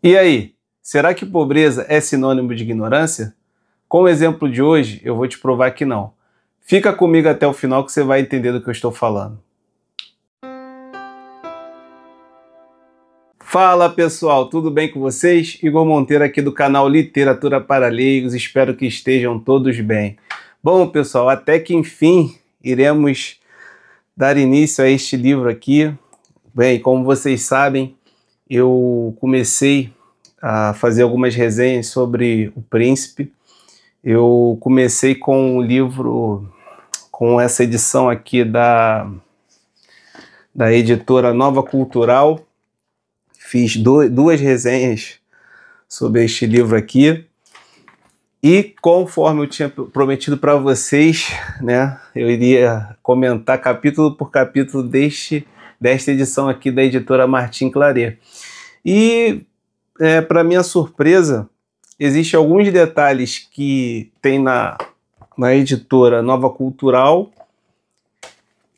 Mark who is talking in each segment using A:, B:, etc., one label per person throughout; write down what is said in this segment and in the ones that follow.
A: E aí, será que pobreza é sinônimo de ignorância? Com o exemplo de hoje, eu vou te provar que não. Fica comigo até o final que você vai entender do que eu estou falando. Fala pessoal, tudo bem com vocês? Igor Monteiro aqui do canal Literatura para Leigos, espero que estejam todos bem. Bom pessoal, até que enfim iremos dar início a este livro aqui. Bem, como vocês sabem, eu comecei a fazer algumas resenhas sobre O Príncipe. Eu comecei com o livro, com essa edição aqui da editora Nova Cultural. Fiz duas resenhas sobre este livro aqui. E conforme eu tinha prometido para vocês, né, eu iria comentar capítulo por capítulo desta edição aqui da editora Martin Claret. E, para minha surpresa, existem alguns detalhes que tem na editora Nova Cultural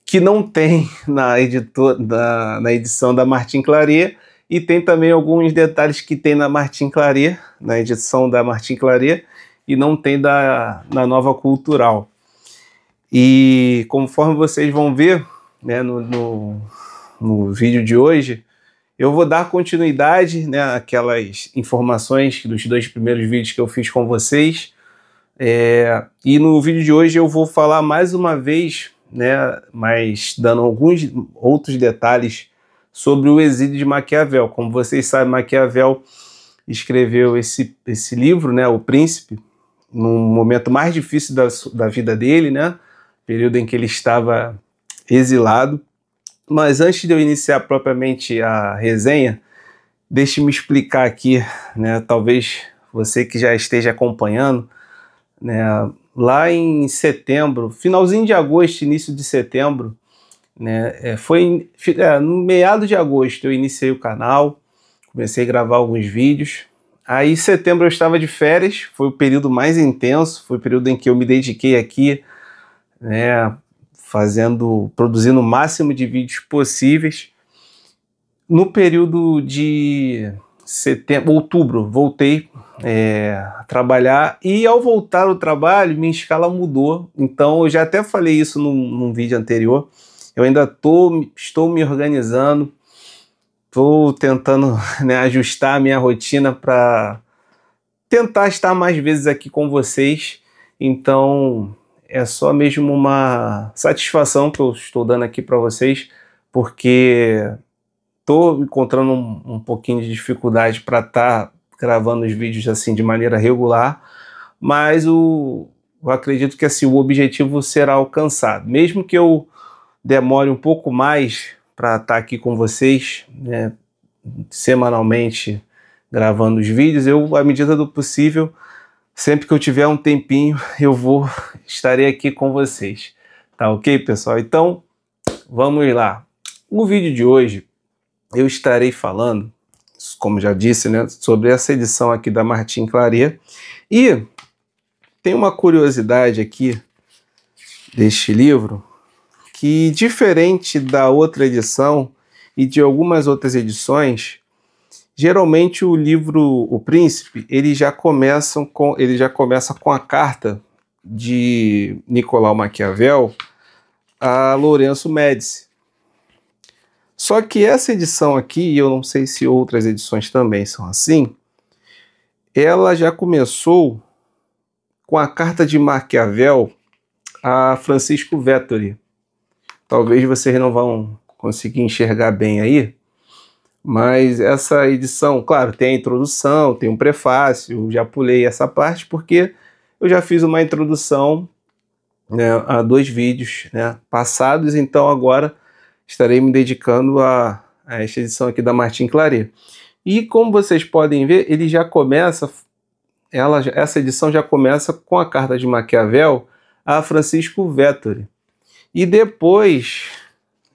A: que não tem na edição da Martin Claret, e tem também alguns detalhes que tem na Martin Claret, na edição da Martin Claret, e não tem na Nova Cultural. E conforme vocês vão ver, né, no vídeo de hoje, eu vou dar continuidade, né, àquelas informações dos dois primeiros vídeos que eu fiz com vocês. E no vídeo de hoje eu vou falar mais uma vez, né, mas dando alguns outros detalhes sobre o exílio de Maquiavel. Como vocês sabem, Maquiavel escreveu esse livro, né, O Príncipe, num momento mais difícil da vida dele, né, período em que ele estava exilado. Mas antes de eu iniciar propriamente a resenha, deixe-me explicar aqui, né, talvez você que já esteja acompanhando, né, lá em setembro, finalzinho de agosto, início de setembro, né, no meado de agosto eu iniciei o canal, comecei a gravar alguns vídeos. Aí em setembro eu estava de férias, foi o período mais intenso, foi o período em que eu me dediquei aqui, né, produzindo o máximo de vídeos possíveis. No período de outubro, voltei a trabalhar, e ao voltar ao trabalho, minha escala mudou. Então eu já até falei isso num vídeo anterior. Eu ainda estou me organizando, estou tentando, né, ajustar a minha rotina para tentar estar mais vezes aqui com vocês. Então é só mesmo uma satisfação que eu estou dando aqui para vocês, porque estou encontrando um pouquinho de dificuldade para estar gravando os vídeos assim de maneira regular, mas eu acredito que assim, o objetivo será alcançado. Mesmo que eu demore um pouco mais para estar aqui com vocês, né, semanalmente gravando os vídeos, eu, à medida do possível, sempre que eu tiver um tempinho, estarei aqui com vocês. Tá ok, pessoal? Então, vamos lá. No vídeo de hoje, eu estarei falando, como já disse, né, sobre essa edição aqui da Martin Claret. E tem uma curiosidade aqui deste livro, que diferente da outra edição e de algumas outras edições, geralmente o livro O Príncipe, ele já começa com a carta de Nicolau Maquiavel a Lourenço Médici. Só que essa edição aqui, e eu não sei se outras edições também são assim, ela já começou com a carta de Maquiavel a Francisco Vettori. Talvez vocês não vão conseguir enxergar bem aí, mas essa edição, claro, tem a introdução, tem um prefácio. Eu já pulei essa parte porque eu já fiz uma introdução, né, a 2 vídeos, né, passados, então agora estarei me dedicando a esta edição aqui da Martin Claret. E como vocês podem ver, essa edição já começa com a carta de Maquiavel a Francisco Vettori. E depois,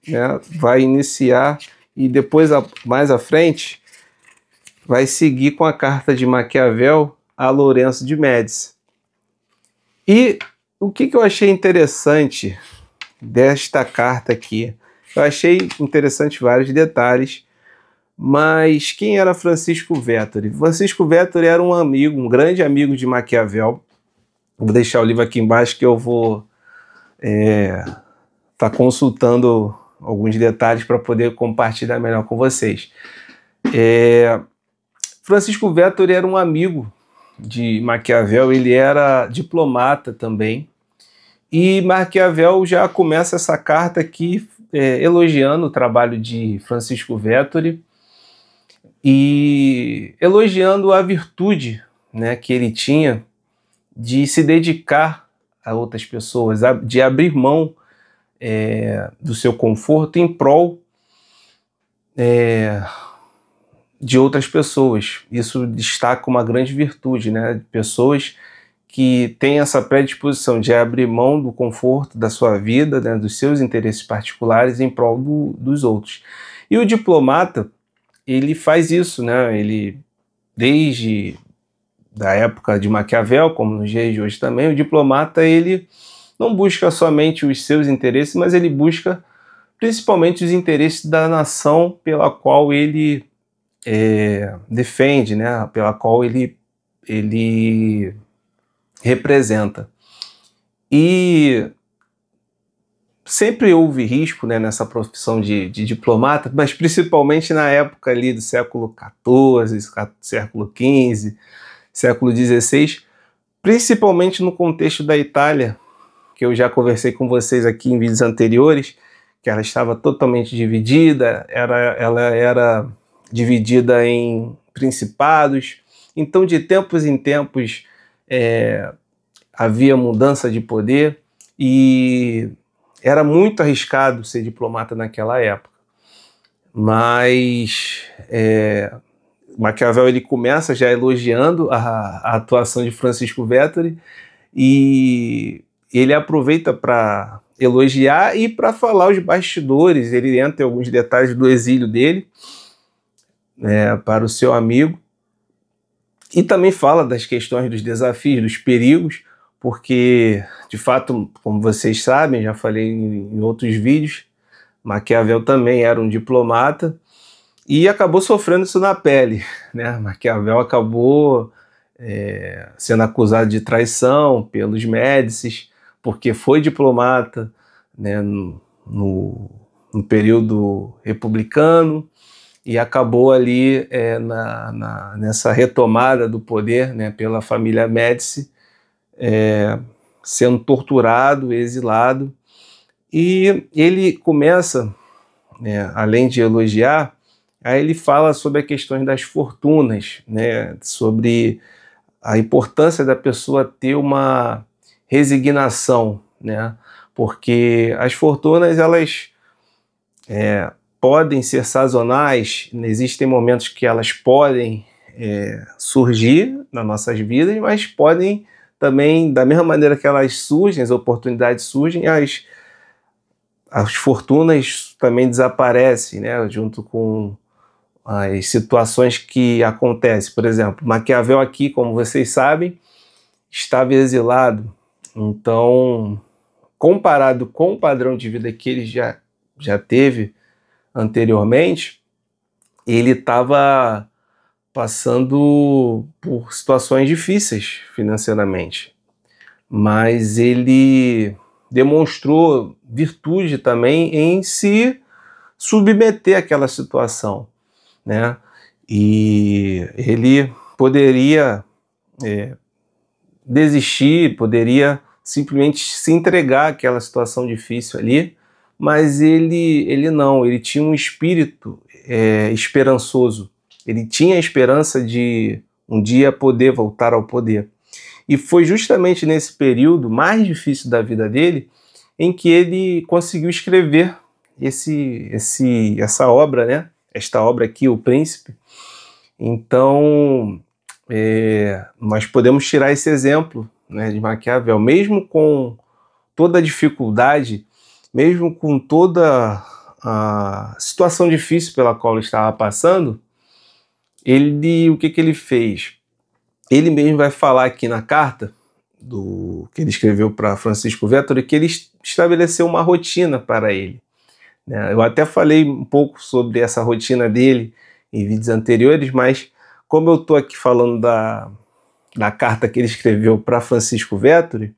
A: né, vai iniciar, e depois, mais à frente, vai seguir com a carta de Maquiavel a Lourenço de Médici. E o que eu achei interessante desta carta aqui? Eu achei interessante vários detalhes, Mas quem era Francisco Vettori? Francisco Vettori era um amigo, um grande amigo de Maquiavel. Vou deixar o livro aqui embaixo que eu vou tá consultando alguns detalhes para poder compartilhar melhor com vocês. Francisco Vettori era um amigo de Maquiavel, ele era diplomata também, e Maquiavel já começa essa carta aqui elogiando o trabalho de Francisco Vettori e elogiando a virtude, né, que ele tinha de se dedicar a outras pessoas, de abrir mão do seu conforto em prol de outras pessoas. Isso destaca uma grande virtude, né? Pessoas que têm essa predisposição de abrir mão do conforto da sua vida, né, dos seus interesses particulares em prol dos outros. E o diplomata, ele faz isso, né? Ele, desde da época de Maquiavel, como nos dias de hoje também, o diplomata, ele não busca somente os seus interesses, mas ele busca principalmente os interesses da nação pela qual ele defende, né? Pela qual ele representa. E sempre houve risco, né, nessa profissão de diplomata, mas principalmente na época ali do século XIV, século XV, século XVI, principalmente no contexto da Itália, que eu já conversei com vocês aqui em vídeos anteriores, que ela estava totalmente dividida, ela era dividida em principados, então de tempos em tempos havia mudança de poder e era muito arriscado ser diplomata naquela época. Mas Maquiavel ele começa já elogiando a atuação de Francisco Vettori e ele aproveita para elogiar e para falar os bastidores. Ele entra em alguns detalhes do exílio dele para o seu amigo e também fala das questões dos desafios, dos perigos, porque, de fato, como vocês sabem, já falei em outros vídeos, Maquiavel também era um diplomata e acabou sofrendo isso na pele, né? Maquiavel acabou sendo acusado de traição pelos Médicis, porque foi diplomata, né, no período republicano, e acabou ali nessa retomada do poder, né, pela família Médici, sendo torturado, exilado. E ele começa, além de elogiar, aí ele fala sobre a questão das fortunas, né, sobre a importância da pessoa ter uma resignação, né, porque as fortunas elas podem ser sazonais, existem momentos que elas podem surgir nas nossas vidas, mas podem também, da mesma maneira que elas surgem, as oportunidades surgem, as fortunas também desaparecem, né, junto com as situações que acontecem. Por exemplo, Maquiavel aqui, como vocês sabem, estava exilado, então, comparado com o padrão de vida que ele já teve anteriormente, ele estava passando por situações difíceis financeiramente, mas ele demonstrou virtude também em se submeter àquela situação, né? E ele poderia desistir, poderia simplesmente se entregar àquela situação difícil ali, mas ele não, ele tinha um espírito esperançoso, ele tinha a esperança de um dia poder voltar ao poder. E foi justamente nesse período mais difícil da vida dele em que ele conseguiu escrever essa obra, né? Esta obra aqui, O Príncipe. Então, nós podemos tirar esse exemplo, né, de Maquiavel, mesmo com toda a dificuldade, mesmo com toda a situação difícil pela qual ele estava passando, o que ele fez? Ele mesmo vai falar aqui na carta que ele escreveu para Francisco Vettori, que ele estabeleceu uma rotina para ele, né? Eu até falei um pouco sobre essa rotina dele, em vídeos anteriores, mas como eu estou aqui falando da carta que ele escreveu para Francisco Vettori,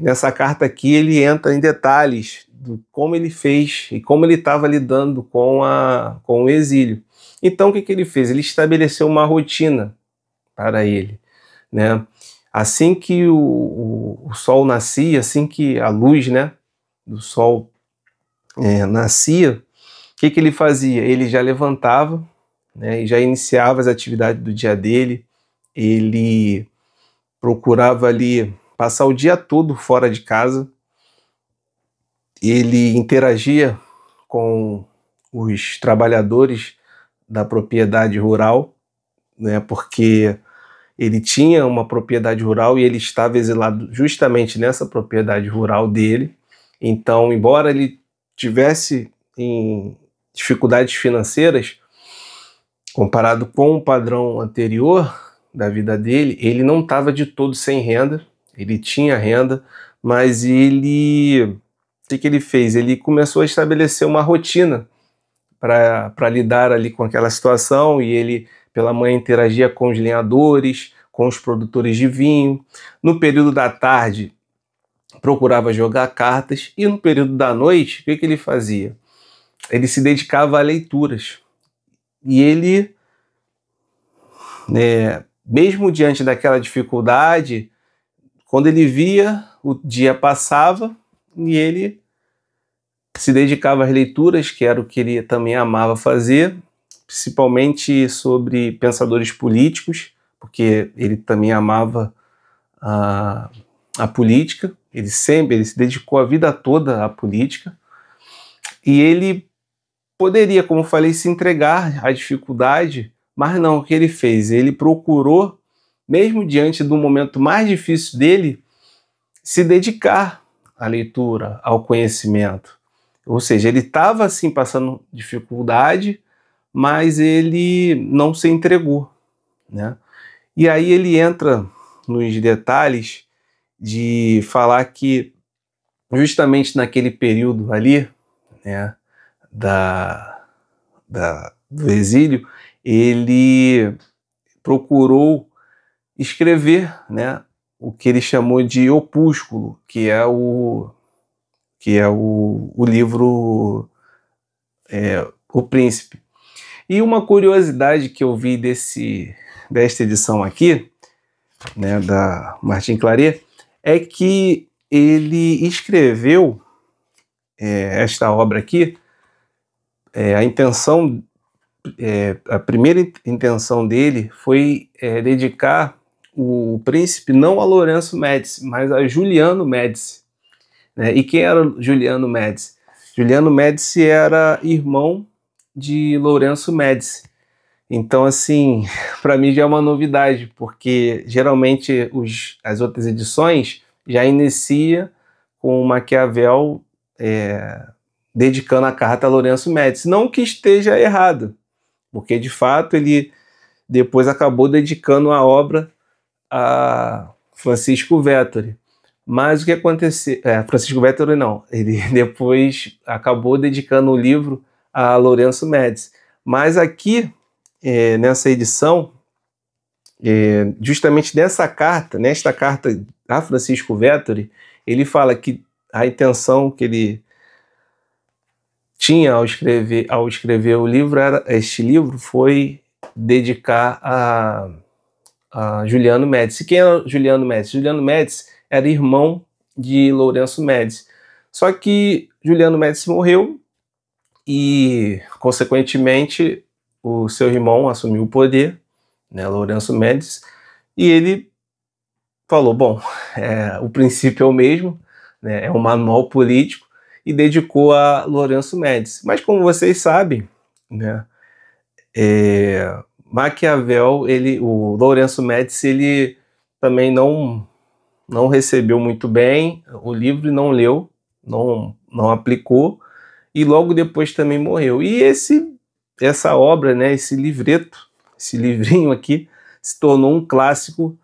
A: nessa carta aqui ele entra em detalhes do como ele fez e como ele estava lidando com o exílio. Então o que ele fez? Ele estabeleceu uma rotina para ele, né? Assim que o sol nascia, assim que a luz, né, do sol nascia, o que ele fazia? Ele já levantava, né, e já iniciava as atividades do dia dele. Ele procurava ali passar o dia todo fora de casa. Ele interagia com os trabalhadores da propriedade rural, né, porque ele tinha uma propriedade rural e ele estava exilado justamente nessa propriedade rural dele. Então, embora ele tivesse em dificuldades financeiras, comparado com o padrão anterior da vida dele, ele não estava de todo sem renda, ele tinha renda, mas o que ele fez? Ele começou a estabelecer uma rotina para lidar ali com aquela situação, e ele pela manhã interagia com os lenhadores, com os produtores de vinho. No período da tarde procurava jogar cartas, e no período da noite, o que ele fazia? Ele se dedicava a leituras. E ele, mesmo diante daquela dificuldade, quando ele via, o dia passava e ele se dedicava às leituras, que era o que ele também amava fazer, principalmente sobre pensadores políticos, porque ele também amava a política. Ele se dedicou a vida toda à política, e ele poderia, como eu falei, se entregar à dificuldade, mas não. O que ele fez? Ele procurou, mesmo diante do momento mais difícil dele, se dedicar à leitura, ao conhecimento. Ou seja, ele estava assim passando dificuldade, mas ele não se entregou, né? E aí ele entra nos detalhes de falar que justamente naquele período ali, né, do exílio, ele procurou escrever, né, o que ele chamou de opúsculo, que é o livro O Príncipe. E uma curiosidade que eu vi desta edição aqui, né, da Martin Claret, é que ele escreveu esta obra aqui. A primeira intenção dele foi dedicar o Príncipe não a Lourenço Médici, mas a Giuliano Médici, né? E quem era Giuliano Médici? Giuliano Médici era irmão de Lourenço Médici. Então, assim, para mim já é uma novidade, porque geralmente as outras edições já inicia com Maquiavel dedicando a carta a Lourenço Médici. Não que esteja errado, porque de fato ele depois acabou dedicando a obra a Francisco Vettori. Mas o que aconteceu? Francisco Vettori não, ele depois acabou dedicando o livro a Lourenço Médici. Mas aqui, nessa edição, justamente nesta carta a Francisco Vettori, ele fala que a intenção que ele tinha ao escrever o livro, este livro foi dedicar a Giuliano Médici. Quem era Giuliano Médici? Giuliano Médici era irmão de Lourenço Médici. Só que Giuliano Médici morreu e, consequentemente, o seu irmão assumiu o poder, né, Lourenço Médici, e ele falou, bom, o princípio é o mesmo, né, é um manual político, e dedicou a Lourenço Médici. Mas como vocês sabem, né, Maquiavel, o Lourenço Médici, ele também não recebeu muito bem o livro e não leu, não aplicou, e logo depois também morreu. E essa obra, né, esse livrinho aqui, se tornou um clássico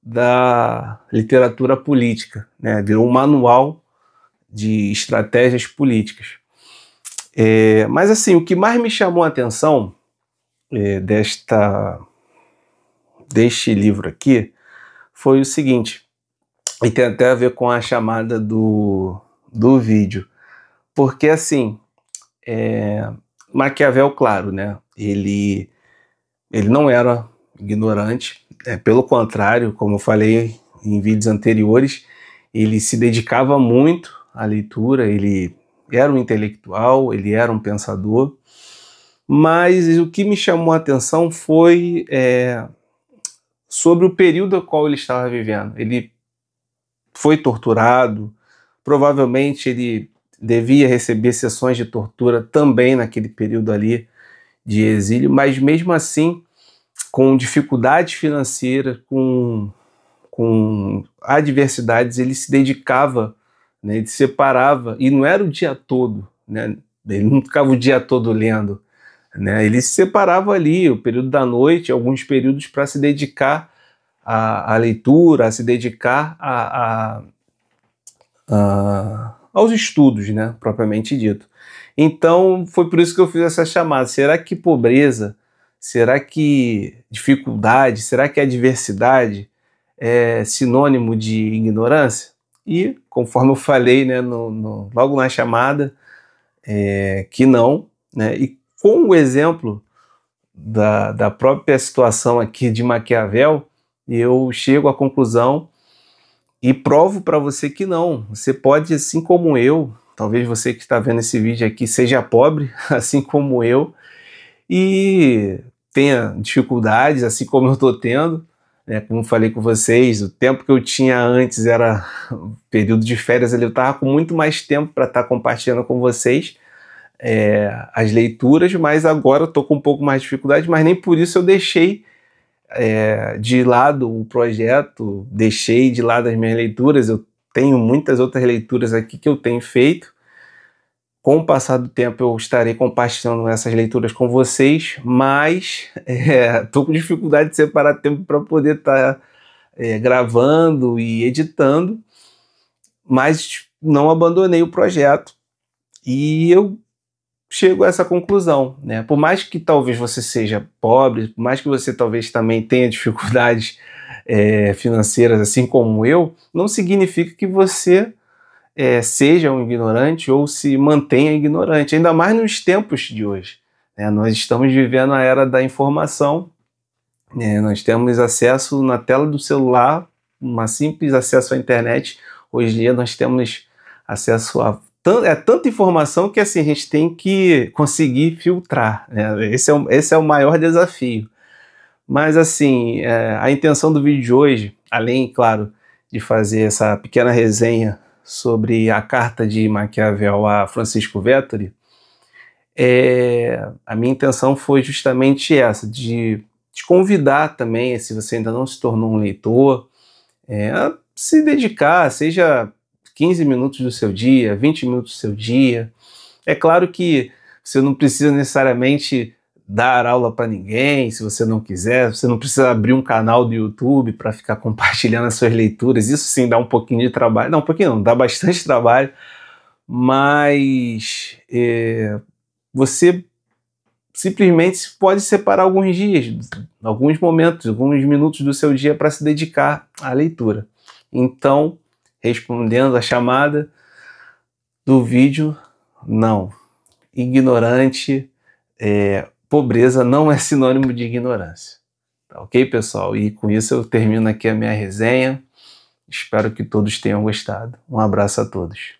A: da literatura política, né, virou um manual de estratégias políticas. Mas assim, o que mais me chamou a atenção deste livro aqui foi o seguinte, e tem até a ver com a chamada do vídeo, porque assim, Maquiavel, claro, né, ele não era ignorante, pelo contrário, como eu falei em vídeos anteriores, ele se dedicava muito à leitura, ele era um intelectual, ele era um pensador, mas o que me chamou a atenção foi sobre o período ao qual ele estava vivendo. Ele foi torturado, provavelmente ele devia receber sessões de tortura também naquele período ali de exílio, mas mesmo assim, com dificuldades financeiras, com adversidades, ele se dedicava, né, ele separava, e não era o dia todo, né, ele não ficava o dia todo lendo, né, ele se separava ali, o período da noite, alguns períodos para se dedicar à leitura, a se dedicar aos estudos, né, propriamente dito. Então, foi por isso que eu fiz essa chamada. Será que pobreza, será que dificuldade, será que adversidade é sinônimo de ignorância? E, conforme eu falei, né, logo na chamada, que não, né, e com o exemplo da própria situação aqui de Maquiavel, eu chego à conclusão e provo para você que não. Você pode, assim como eu, talvez você que está vendo esse vídeo aqui seja pobre, assim como eu, e tenha dificuldades, assim como eu estou tendo, né? Como falei com vocês, o tempo que eu tinha antes era período de férias, eu estava com muito mais tempo para estar compartilhando com vocês as leituras, mas agora eu estou com um pouco mais de dificuldade, mas nem por isso eu deixei de lado o projeto, deixei de lado as minhas leituras. Eu tenho muitas outras leituras aqui que eu tenho feito. Com o passar do tempo eu estarei compartilhando essas leituras com vocês, mas estou com dificuldade de separar tempo para poder estar gravando e editando, mas não abandonei o projeto e eu chego a essa conclusão, né? Por mais que talvez você seja pobre, por mais que você talvez também tenha dificuldades financeiras, assim como eu, não significa que você seja um ignorante ou se mantenha ignorante, ainda mais nos tempos de hoje, né? Nós estamos vivendo a era da informação, né? Nós temos acesso na tela do celular, um simples acesso à internet. Hoje em dia nós temos acesso a tanta informação que assim, a gente tem que conseguir filtrar, né? Esse é o maior desafio. Mas assim, a intenção do vídeo de hoje, além, claro, de fazer essa pequena resenha sobre a carta de Maquiavel a Francisco Vettori, a minha intenção foi justamente essa, de te convidar também, se você ainda não se tornou um leitor, a se dedicar, seja 15 minutos do seu dia, 20 minutos do seu dia. É claro que você não precisa necessariamente dar aula para ninguém, se você não quiser, você não precisa abrir um canal do YouTube para ficar compartilhando as suas leituras. Isso sim dá um pouquinho de trabalho, não, um pouquinho não, dá bastante trabalho, mas você simplesmente pode separar alguns dias, alguns momentos, alguns minutos do seu dia para se dedicar à leitura. Então, respondendo a chamada do vídeo, não. Ignorante, pobreza não é sinônimo de ignorância. Tá ok, pessoal? E com isso eu termino aqui a minha resenha. Espero que todos tenham gostado. Um abraço a todos.